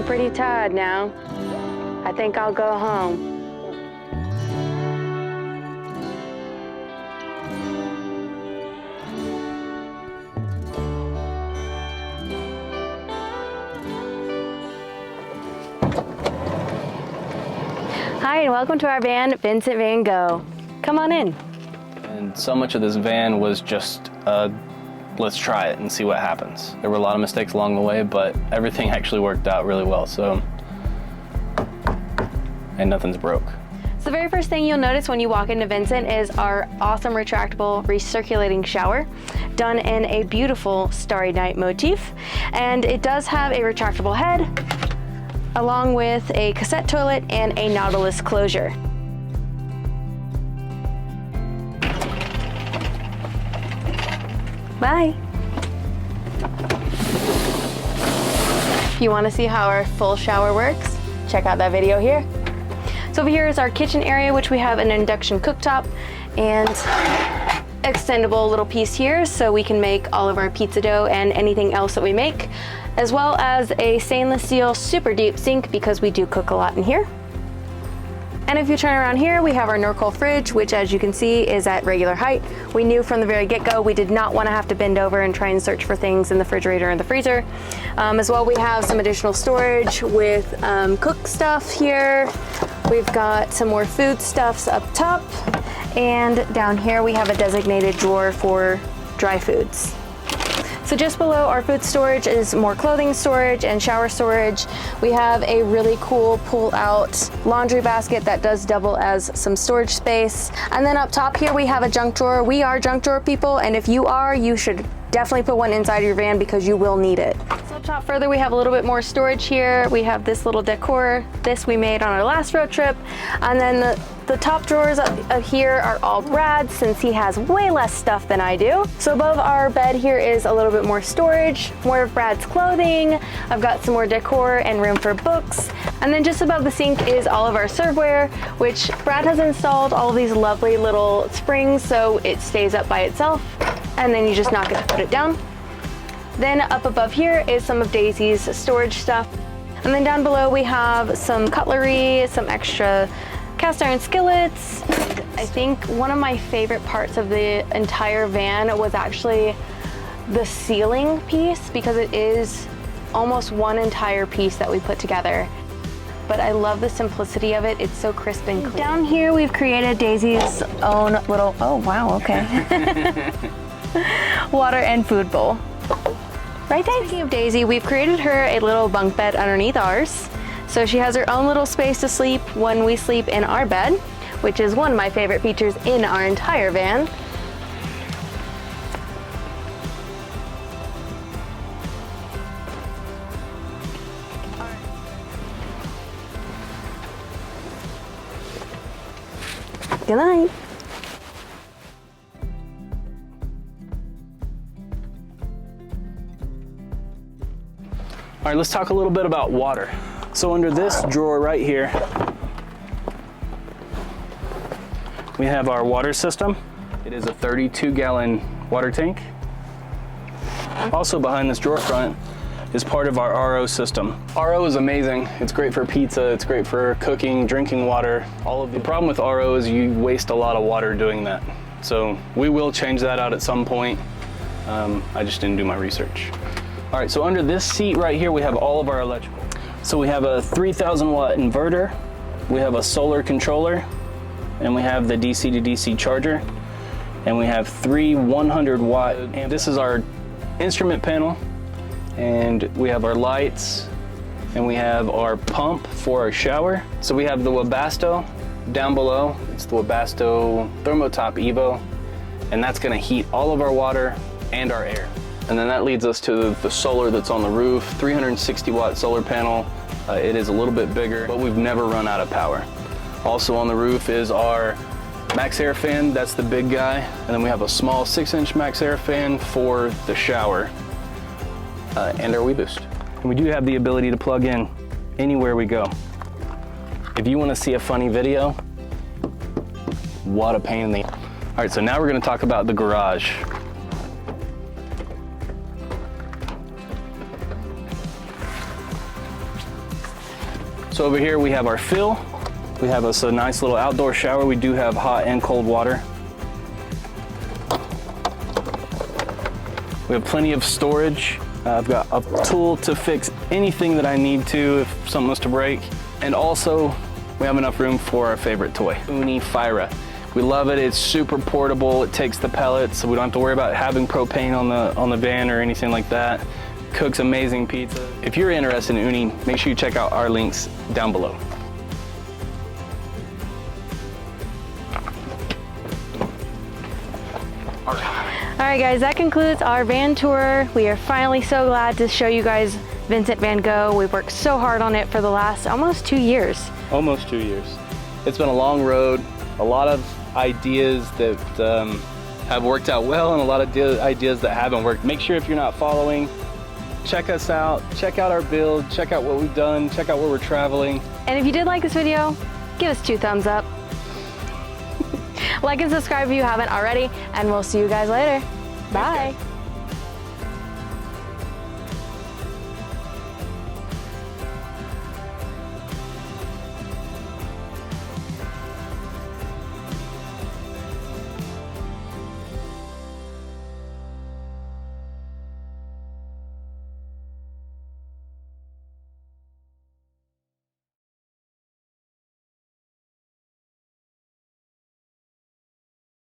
pretty tired now. I think I'll go home. Hi, and welcome to our van, Vincent Van-Go. Come on in. And so much of this van was just, let's try it and see what happens. There were a lot of mistakes along the way, but everything actually worked out really well, so, and nothing's broke. So the very first thing you'll notice when you walk into Vincent is our awesome retractable recirculating shower, done in a beautiful Starry Night motif. And it does have a retractable head, along with a cassette toilet and a Nautilus closure. Bye. If you want to see how our full shower works, check out that video here. So over here is our kitchen area, which we have an induction cooktop and extendable little piece here so we can make all of our pizza dough and anything else that we make, as well as a stainless steel super deep sink because we do cook a lot in here. And if you turn around here, we have our Nicole fridge, which as you can see is at regular height. We knew from the very get-go we did not want to have to bend over and try and search for things in the refrigerator and the freezer. As well, we have some additional storage with cook stuff here. We've got some more food stuffs up top. And down here we have a designated drawer for dry foods. So just below our food storage is more clothing storage and shower storage. We have a really cool pull-out laundry basket that does double as some storage space. And then up top here we have a junk drawer. We are junk drawer people, and if you are, you should definitely put one inside of your van because you will need it. So up top further we have a little bit more storage here. We have this little decor. This we made on our last road trip. And then the top drawers up here are all Brad's since he has way less stuff than I do. So above our bed here is a little bit more storage, more of Brad's clothing. I've got some more decor and room for books. And then just above the sink is all of our serveware, which Brad has installed all of these lovely little springs so it stays up by itself. And then you just knock it to put it down. Then up above here is some of Daisy's storage stuff. And then down below we have some cutlery, some extra cast iron skillets. I think one of my favorite parts of the entire van was actually the ceiling piece because it is almost one entire piece that we put together. But I love the simplicity of it. It's so crisp and clean. Down here we've created Daisy's own little, oh wow, okay. water and food bowl. Right there. Speaking of Daisy, we've created her a little bunk bed underneath ours. So she has her own little space to sleep when we sleep in our bed, which is one of my favorite features in our entire van. Good night. All right, let's talk a little bit about water. So under this drawer right here, we have our water system. It is a 32-gallon water tank. Also behind this drawer front is part of our RO system. RO is amazing. It's great for pizza, it's great for cooking, drinking water, all of the problem with RO is you waste a lot of water doing that. So we will change that out at some point. I just didn't do my research. All right, so under this seat right here, we have all of our electrical. So we have a 3,000 watt inverter, we have a solar controller, and we have the DC to DC charger, and we have 3 100 watt. And this is our instrument panel, and we have our lights, and we have our pump for our shower. So we have the Webasto down below. It's the Webasto Thermotop Evo, and that's gonna heat all of our water and our air. And then that leads us to the solar that's on the roof, 360 watt solar panel. It is a little bit bigger, but we've never run out of power. Also on the roof is our Max Air fan, that's the big guy. And then we have a small 6-inch Max Air fan for the shower and our WeBoost. And we do have the ability to plug in anywhere we go. If you wanna see a funny video, what a pain in the... All right, so now we're gonna talk about the garage. So over here we have our fill. We have us a nice little outdoor shower. We do have hot and cold water. We have plenty of storage. I've got a tool to fix anything that I need to if something was to break. And also, we have enough room for our favorite toy, Uni Fira. We love it. It's super portable. It takes the pellets, so we don't have to worry about having propane on the van or anything like that. Cooks amazing pizza. If you're interested in Uni, make sure you check out our links down below. All right, guys, that concludes our van tour. We are finally so glad to show you guys Vincent Van-Go. We've worked so hard on it for the last almost 2 years. Almost 2 years. It's been a long road, a lot of ideas that have worked out well and a lot of ideas that haven't worked. Make sure if you're not following, check us out, check out our build, check out what we've done, check out where we're traveling. And if you did like this video, give us 2 thumbs up. Like and subscribe if you haven't already, and we'll see you guys later. Bye.